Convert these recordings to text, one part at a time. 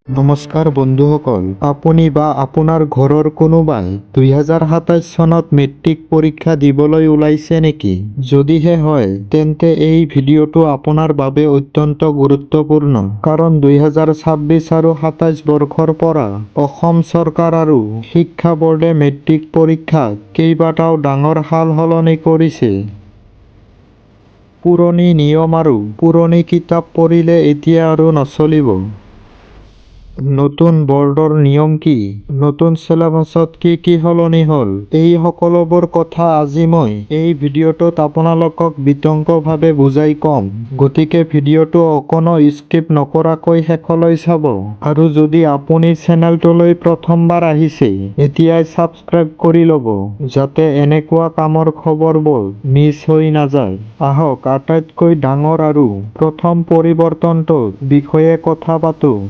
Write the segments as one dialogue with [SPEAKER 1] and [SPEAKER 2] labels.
[SPEAKER 1] নমস্কাৰ বন্ধুসকল, আপুনি বা আপোনাৰ ঘৰৰ কোনোবাই 2027 চনত মেট্ৰিক পৰীক্ষা দিবলৈ ওলাইছে নেকি? যদিহে হয়, তেন্তে এই ভিডিঅ'টো আপোনাৰ বাবে অত্যন্ত গুৰুত্বপূৰ্ণ। কাৰণ 2026 আৰু 27 বৰ্ষৰ পৰা অসম চৰকাৰ আৰু শিক্ষা বোৰ্ডে মেট্ৰিক পৰীক্ষাত কেইবাটাও ডাঙৰ সাল-সলনি কৰিছে। পুৰণি নিয়ম আৰু পুৰণি কিতাপ পঢ়িলে এতিয়া আৰু নচলিব। নতুন বৰ্ডৰ নিয়ম কি? নতুন চিলেবাছত কি সলনি হ'ল? এই সকলোবোৰ কথা আজি মই এই ভিডিঅ'টোত আপোনালোকক বিতংভাৱে বুজাই ক'ম। গতিকে ভিডিঅ'টো অকণো স্কিপ নকৰাকৈ শেষলৈ চাব। আৰু যদি আপুনি চেনেলটোলৈ প্ৰথমবাৰ আহিছে, এতিয়াই ছাবস্ক্ৰাইব কৰি ল'ব, যাতে এনেকুৱা কামৰ খবৰবোৰ মিছ হৈ নাযায়। আহক আটাইতকৈ ডাঙৰ আৰু প্ৰথম পৰিৱৰ্তনটোৰ বিষয়ে কথা পাতোঁ।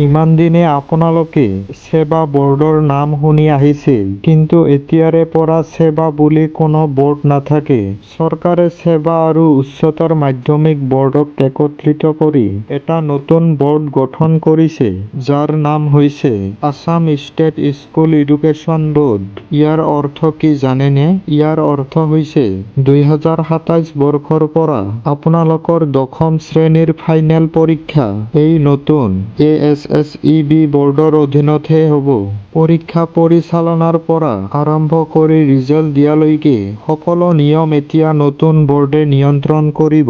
[SPEAKER 1] ইমান দিনে আপোনালোকে ছেবা বৰ্ডৰ নাম শুনি আহিছিল, কিন্তু এতিয়াৰে পৰা ছেবা বুলি কোনো বৰ্ড নাথাকে। চৰকাৰে ছেবা আৰু উচ্চতৰ মাধ্যমিক বৰ্ডক একত্ৰিত কৰি এটা নতুন বৰ্ড গঠন কৰিছে, যাৰ নাম হৈছে Assam state school education board. ইয়াৰ অৰ্থ কি জানেনে? ইয়াৰ অৰ্থ হৈছে 2027 বৰ্ষৰ পৰা আপোনালোকৰ 10ম শ্ৰেণীৰ ফাইনেল পৰীক্ষা এই নতুন ASSEB বৰ্ডৰ অধীনতহে হ'ব। পৰীক্ষা পৰিচালনাৰ পৰা আৰম্ভ কৰি ৰিজাল্ট দিয়ালৈকে সকলো নিয়ম এতিয়া নতুন বৰ্ডে নিয়ন্ত্ৰণ কৰিব।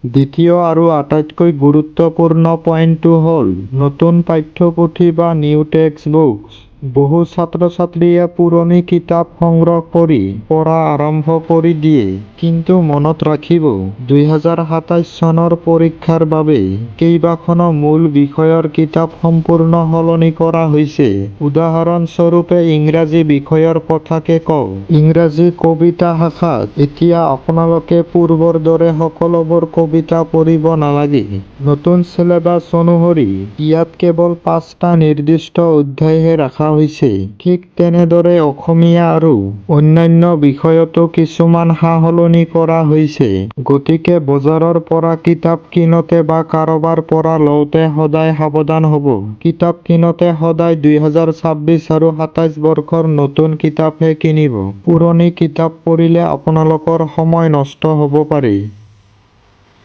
[SPEAKER 1] দ্বিতীয় আৰু আটাইতকৈ গুৰুত্বপূৰ্ণ পইণ্টটো হ'ল নতুন পাঠ্যপুথি বা নিউ টেক্সট বুকছ। বহু ছাত্ৰ-ছাত্ৰীয়ে পুৰণি কিতাপ সংগ্ৰহ কৰি পঢ়া আৰম্ভ কৰি দিয়ে। কিন্তু মনত ৰাখিব, 2027 চনৰ পৰীক্ষাৰ বাবে কেইবাখনো মূল বিষয়ৰ কিতাপ সম্পূৰ্ণ সলনি কৰা হৈছে। উদাহৰণস্বৰূপে ইংৰাজী বিষয়ৰ কথাকে কওঁ। ইংৰাজী কবিতা শাখাত এতিয়া আপোনালোকে পূৰ্বৰ দৰে সকলোবোৰ কবিতা পঢ়িব নালাগে। নতুন চিলেবাছ অনুসৰি ইয়াত কেৱল 5টা নিৰ্দিষ্ট অধ্যায়হে ৰাখা হৈছে। ঠিক তেনেদৰে অসমীয়া আৰু অন্যান্য বিষয়তো কিছুমান সা-সলনি কৰা হৈছে। গতিকে বজাৰৰ পৰা কিতাপ কিনোতে বা কাৰোবাৰ পৰা লওঁতে সদায় সাৱধান হ'ব। কিতাপ কিনোতে সদায় 2026 আৰু 27 বৰ্ষৰ নতুন কিতাপহে কিনিব। পুৰণি কিতাপ পঢ়িলে আপোনালোকৰ সময় নষ্ট হ'ব পাৰে।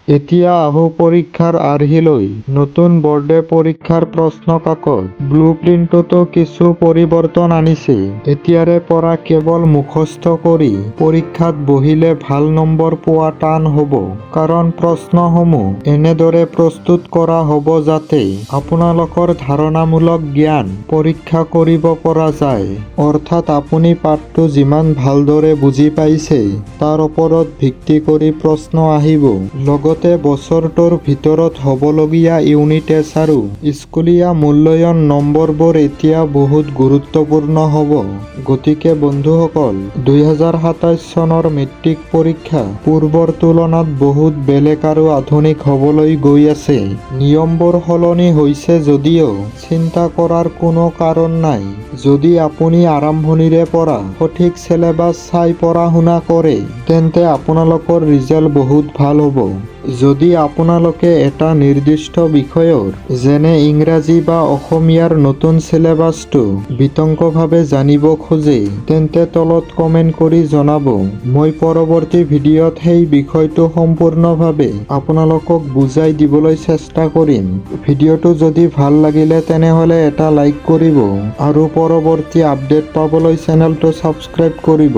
[SPEAKER 1] এতিয়া আহোঁ পৰীক্ষাৰ আৰ্হিলৈ। নতুন বৰ্ডে পৰীক্ষাৰ প্ৰশ্ন কাকত, ব্লুপ্ৰিণ্টতো কিছু পৰিৱৰ্তন আনিছে। এতিয়াৰে পৰা কেৱল মুখস্থ কৰি পৰীক্ষাত বহিলে ভাল নম্বৰ পোৱা টান হ'ব। কাৰণ প্ৰশ্নসমূহ এনেদৰে প্ৰস্তুত কৰা হ'ব যাতে আপোনালোকৰ ধাৰণামূলক জ্ঞান পৰীক্ষা কৰিব পৰা যায়। অৰ্থাৎ আপুনি পাঠটো যিমান ভালদৰে বুজি পাইছে তাৰ ওপৰত ভিত্তি কৰি প্ৰশ্ন আহিব। লগতে বছৰটোৰ ভিতৰত হ'বলগীয়া ইউনিট টেষ্ট আৰু স্কুলীয়া মূল্যায়ন নম্বৰবোৰ এতিয়া বহুত গুৰুত্বপূৰ্ণ হ'ব। গতিকে বন্ধুসকল, 2027 চনৰ মেট্ৰিক পৰীক্ষা পূৰ্বৰ তুলনাত বহুত বেলেগ আৰু আধুনিক হ'বলৈ গৈ আছে। নিয়মবোৰ সলনি হৈছে যদিও চিন্তা কৰাৰ কোনো কাৰণ নাই। যদি আপুনি আৰম্ভণিৰে পৰা সঠিক চিলেবাছ চাই পঢ়া-শুনা কৰে, তেন্তে আপোনালোকৰ ৰিজাল্ট বহুত ভাল হ'ব। যদি আপোনালোকে এটা নিৰ্দিষ্ট বিষয়ৰ যেনে ইংৰাজী বা অসমীয়াৰ নতুন চিলেবাছটো বিতংভাৱে জানিব খোজে, তেন্তে তলত কমেণ্ট কৰি জনাব। মই পৰৱৰ্তী ভিডিঅ'ত সেই বিষয়টো সম্পূৰ্ণভাৱে আপোনালোকক বুজাই দিবলৈ চেষ্টা কৰিম। ভিডিঅ'টো যদি ভাল লাগিলে তেনেহ'লে এটা লাইক কৰিব আৰু পৰৱৰ্তী আপডেট পাবলৈ চেনেলটো ছাবস্ক্ৰাইব কৰিব।